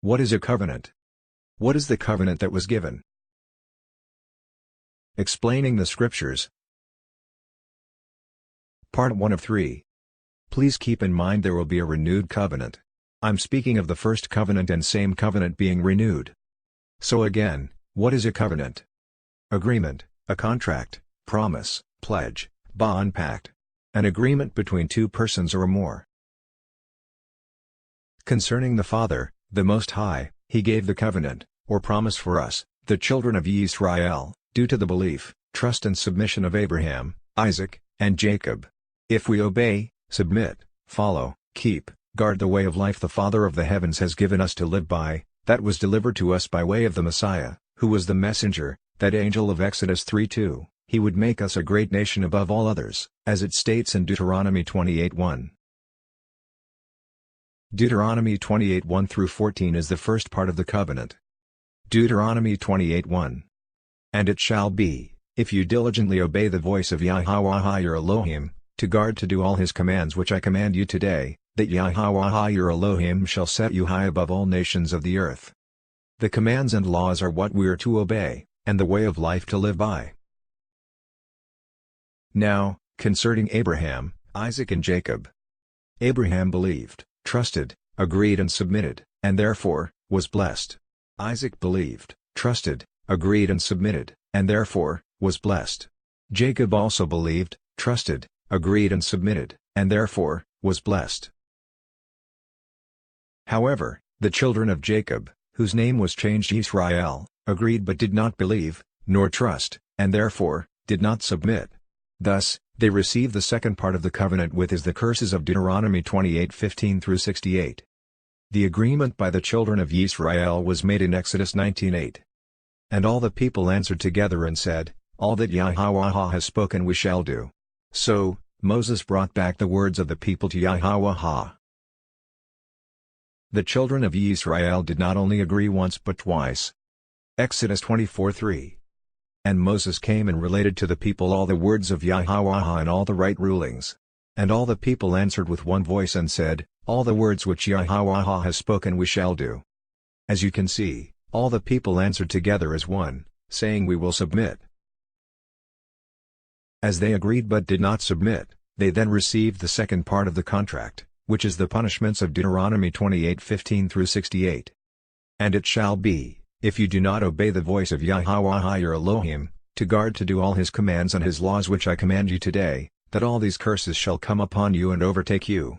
What is a covenant? What is the covenant that was given? Explaining the Scriptures. Part 1 of 3. Please keep in mind there will be a renewed covenant. I'm speaking of the first covenant and same covenant being renewed. So again, what is a covenant? Agreement, a contract, promise, pledge, bond, pact. An agreement between two persons or more. Concerning the Father, the Most High, He gave the covenant, or promise for us, the children of Israel, due to the belief, trust and submission of Abraham, Isaac, and Jacob. If we obey, submit, follow, keep, guard the way of life the Father of the heavens has given us to live by, that was delivered to us by way of the Messiah, who was the messenger, that angel of Exodus 3:2, He would make us a great nation above all others, as it states in Deuteronomy 28:1. Deuteronomy 28:1-14 is the first part of the covenant. Deuteronomy 28:1. And it shall be, if you diligently obey the voice of Yahweh your Elohim, to guard to do all His commands which I command you today, that Yahweh your Elohim shall set you high above all nations of the earth. The commands and laws are what we are to obey, and the way of life to live by. Now, concerning Abraham, Isaac and Jacob. Abraham believed, trusted, agreed and submitted, and therefore, was blessed. Isaac believed, trusted, agreed and submitted, and therefore, was blessed. Jacob also believed, trusted, agreed and submitted, and therefore, was blessed. However, the children of Jacob, whose name was changed Israel, agreed but did not believe, nor trust, and therefore, did not submit. Thus, they received the second part of the covenant with is the curses of Deuteronomy 28:15-68. The agreement by the children of Israel was made in Exodus 19:8. And all the people answered together and said, All that Yahweh has spoken we shall do. So, Moses brought back the words of the people to Yahweh. The children of Israel did not only agree once but twice. Exodus 24:3. And Moses came and related to the people all the words of Yahweh and all the right rulings. And all the people answered with one voice and said, All the words which Yahweh has spoken we shall do. As you can see, all the people answered together as one, saying we will submit. As they agreed but did not submit, they then received the second part of the contract, which is the punishments of Deuteronomy 28:15-68. And it shall be, if you do not obey the voice of Yahweh your Elohim, to guard to do all His commands and His laws which I command you today, that all these curses shall come upon you and overtake you.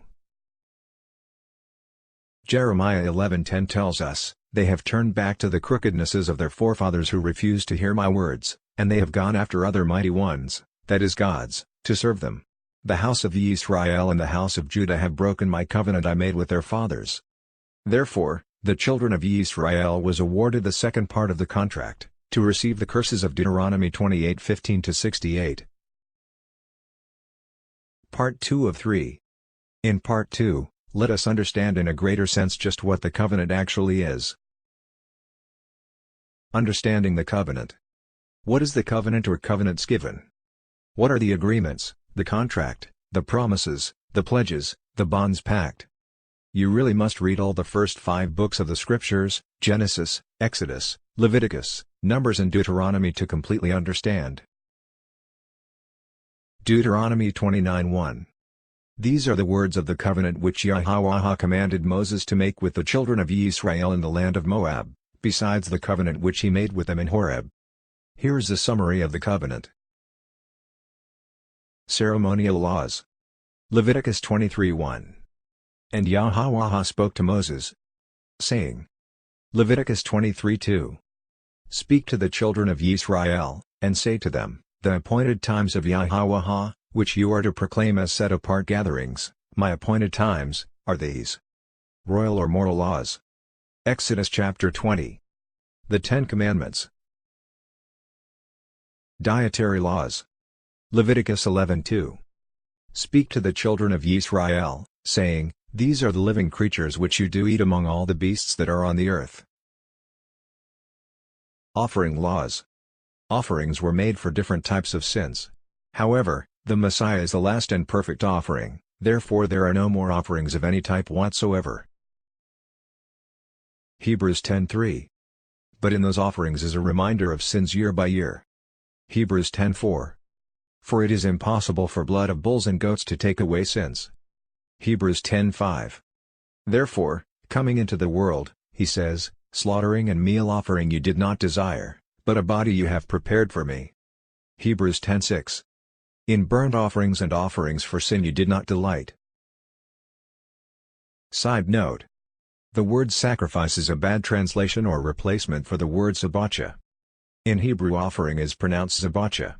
Jeremiah 11:10 tells us, They have turned back to the crookednesses of their forefathers who refused to hear my words, and they have gone after other mighty ones, that is gods, to serve them. The house of Israel and the house of Judah have broken my covenant I made with their fathers. Therefore, the children of Israel was awarded the second part of the contract, to receive the curses of Deuteronomy 28:15-68. Part 2 of 3. In Part 2, let us understand in a greater sense just what the covenant actually is. Understanding the covenant. What is the covenant or covenants given? What are the agreements, the contract, the promises, the pledges, the bonds pact? You really must read all the first 5 books of the Scriptures, Genesis, Exodus, Leviticus, Numbers and Deuteronomy to completely understand. Deuteronomy 29:1. These are the words of the covenant which Yahweh commanded Moses to make with the children of Israel in the land of Moab, besides the covenant which he made with them in Horeb. Here is a summary of the covenant. Ceremonial laws. Leviticus 23:1. And Yahweh spoke to Moses, saying. Leviticus 23:2. Speak to the children of Israel, and say to them, The appointed times of Yahweh, which you are to proclaim as set-apart gatherings, my appointed times, are these. Royal or moral laws. Exodus chapter 20. The 10 Commandments. Dietary laws. Leviticus 11:2. Speak to the children of Israel, saying, These are the living creatures which you do eat among all the beasts that are on the earth. Offering laws. Offerings were made for different types of sins. However, the Messiah is the last and perfect offering, therefore there are no more offerings of any type whatsoever. Hebrews 10:3. But in those offerings is a reminder of sins year by year. Hebrews 10:4. For it is impossible for blood of bulls and goats to take away sins. Hebrews 10:5. Therefore, coming into the world, he says, slaughtering and meal offering you did not desire, but a body you have prepared for me. Hebrews 10:6. In burnt offerings and offerings for sin you did not delight. Side note. The word sacrifice is a bad translation or replacement for the word zabacha. In Hebrew, offering is pronounced zabacha.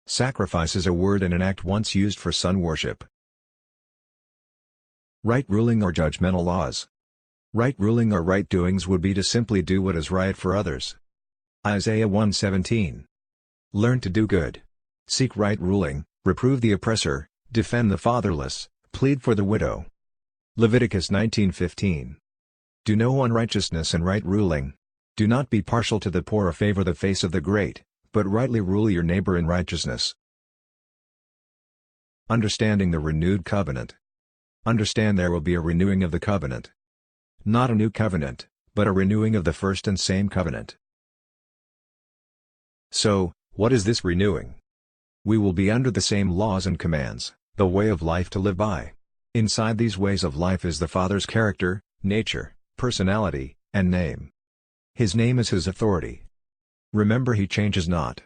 Sacrifice is a word and an act once used for sun worship. Right ruling or judgmental laws. Right ruling or right doings would be to simply do what is right for others. Isaiah 1:17. Learn to do good. Seek right ruling, reprove the oppressor, defend the fatherless, plead for the widow. Leviticus 19:15. Do no unrighteousness and right ruling. Do not be partial to the poor or favor the face of the great, but rightly rule your neighbor in righteousness. Understanding the renewed covenant. Understand there will be a renewing of the covenant. Not a new covenant, but a renewing of the first and same covenant. So, what is this renewing? We will be under the same laws and commands, the way of life to live by. Inside these ways of life is the Father's character, nature, personality, and name. His name is His authority. Remember, He changes not.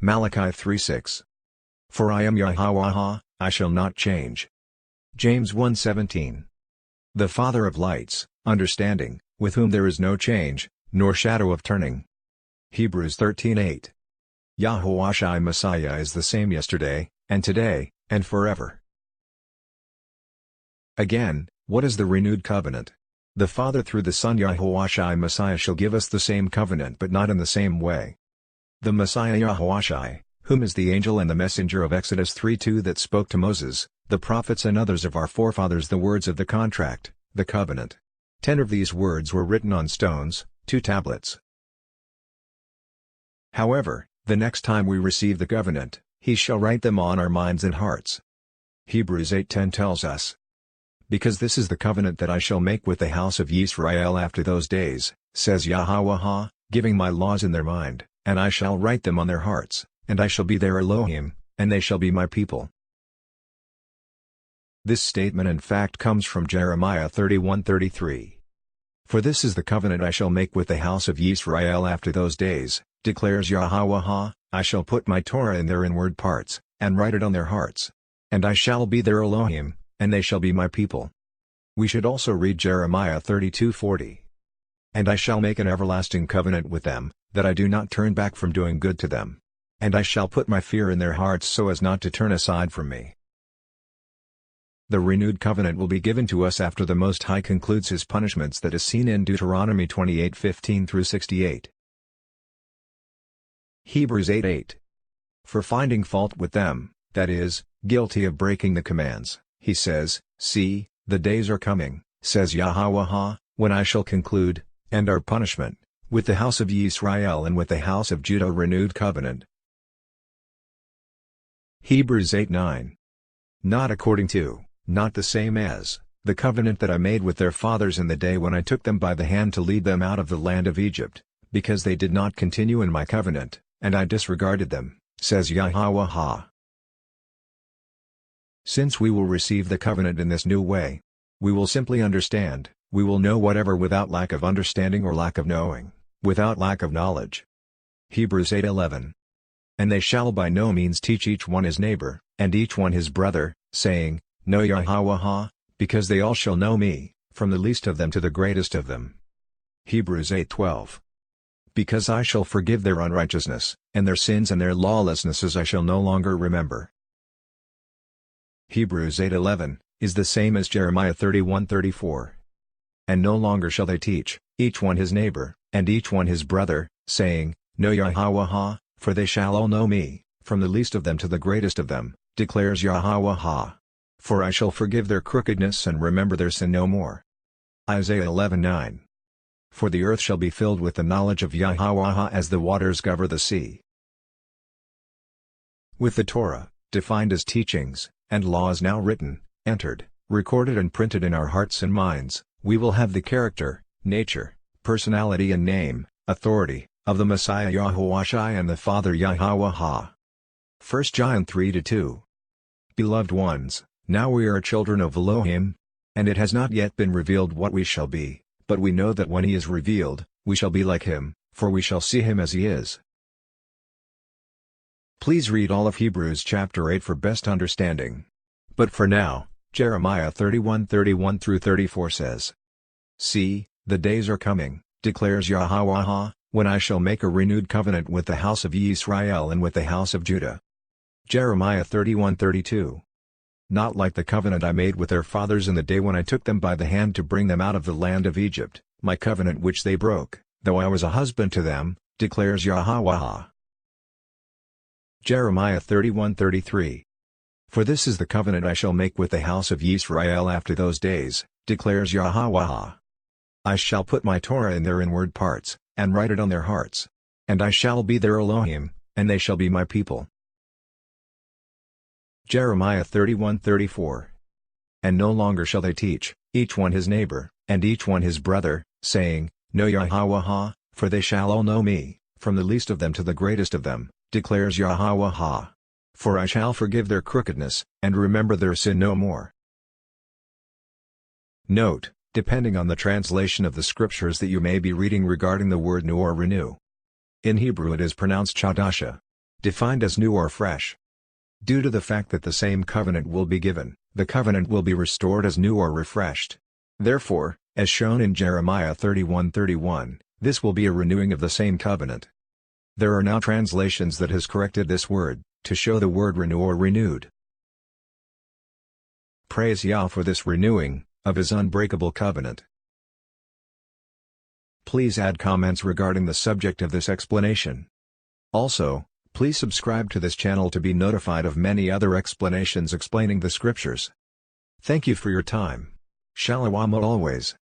Malachi 3:6. For I am Yahweh, I shall not change. James 1:17. The Father of lights, understanding, with whom there is no change, nor shadow of turning. Hebrews 13:8. Yahuwah Messiah is the same yesterday, and today, and forever. Again, what is the renewed covenant? The Father through the Son Yahuwah Messiah shall give us the same covenant, but not in the same way. The Messiah Yahuwah, whom is the angel and the messenger of Exodus 3:2 that spoke to Moses, the prophets and others of our forefathers the words of the contract, the covenant. 10 of these words were written on stones, 2 tablets. However, the next time we receive the covenant, He shall write them on our minds and hearts. Hebrews 8:10 tells us, because this is the covenant that I shall make with the house of Yisrael after those days, says Yahweh, giving my laws in their mind, and I shall write them on their hearts, and I shall be their Elohim, and they shall be my people. This statement in fact comes from Jeremiah 31:33. For this is the covenant I shall make with the house of Yisrael after those days, declares Yahweh, I shall put my Torah in their inward parts, and write it on their hearts. And I shall be their Elohim, and they shall be my people. We should also read Jeremiah 32:40. And I shall make an everlasting covenant with them, that I do not turn back from doing good to them. And I shall put my fear in their hearts so as not to turn aside from me. The renewed covenant will be given to us after the Most High concludes His punishments that is seen in Deuteronomy 28:15-68. Hebrews 8:8. For finding fault with them, that is, guilty of breaking the commands, He says, see, the days are coming, says Yahweh, when I shall conclude, and our punishment, with the house of Yisrael and with the house of Judah renewed covenant. Hebrews 8:9. Not according to, not the same as, the covenant that I made with their fathers in the day when I took them by the hand to lead them out of the land of Egypt, because they did not continue in my covenant, and I disregarded them, says Yahweh. Since we will receive the covenant in this new way, we will simply understand, we will know whatever without lack of understanding or lack of knowing, without lack of knowledge. Hebrews 8:11. And they shall by no means teach each one his neighbor, and each one his brother, saying, Know Yahweh, because they all shall know me, from the least of them to the greatest of them. Hebrews 8:12. Because I shall forgive their unrighteousness, and their sins and their lawlessnesses I shall no longer remember. Hebrews 8:11, is the same as Jeremiah 31:34. And no longer shall they teach, each one his neighbor, and each one his brother, saying, Know Yahweh, for they shall all know me, from the least of them to the greatest of them, declares Yahweh. For I shall forgive their crookedness and remember their sin no more. Isaiah 11:9. For the earth shall be filled with the knowledge of Yahweh as the waters cover the sea. With the Torah, defined as teachings, and laws now written, entered, recorded and printed in our hearts and minds, we will have the character, nature, personality and name, authority, of the Messiah Yahuwah and the Father Yahweh. 1 John 3-2. Beloved ones, now we are children of Elohim, and it has not yet been revealed what we shall be, but we know that when he is revealed, we shall be like him, for we shall see him as he is. Please read all of Hebrews chapter 8 for best understanding. But for now, Jeremiah 31:31-34 says, See, the days are coming, declares Yahweh, when I shall make a renewed covenant with the house of Israel and with the house of Judah. Jeremiah 31:32. Not like the covenant I made with their fathers in the day when I took them by the hand to bring them out of the land of Egypt, my covenant which they broke, though I was a husband to them, declares Yahweh. Jeremiah 31:33. For this is the covenant I shall make with the house of Israel after those days, declares Yahweh. I shall put my Torah in their inward parts, and write it on their hearts. And I shall be their Elohim, and they shall be my people. Jeremiah 31:34. And no longer shall they teach, each one his neighbor, and each one his brother, saying, Know Yahweh, for they shall all know me, from the least of them to the greatest of them, declares Yahweh. For I shall forgive their crookedness, and remember their sin no more. Note, depending on the translation of the scriptures that you may be reading regarding the word new or renew. In Hebrew it is pronounced chadasha, defined as new or fresh. Due to the fact that the same covenant will be given, the covenant will be restored as new or refreshed. Therefore, as shown in Jeremiah 31:31, this will be a renewing of the same covenant. There are now translations that has corrected this word, to show the word renew or renewed. Praise Yah for this renewing, of his unbreakable covenant. Please add comments regarding the subject of this explanation. Also, please subscribe to this channel to be notified of many other explanations explaining the scriptures. Thank you for your time. Shalom always.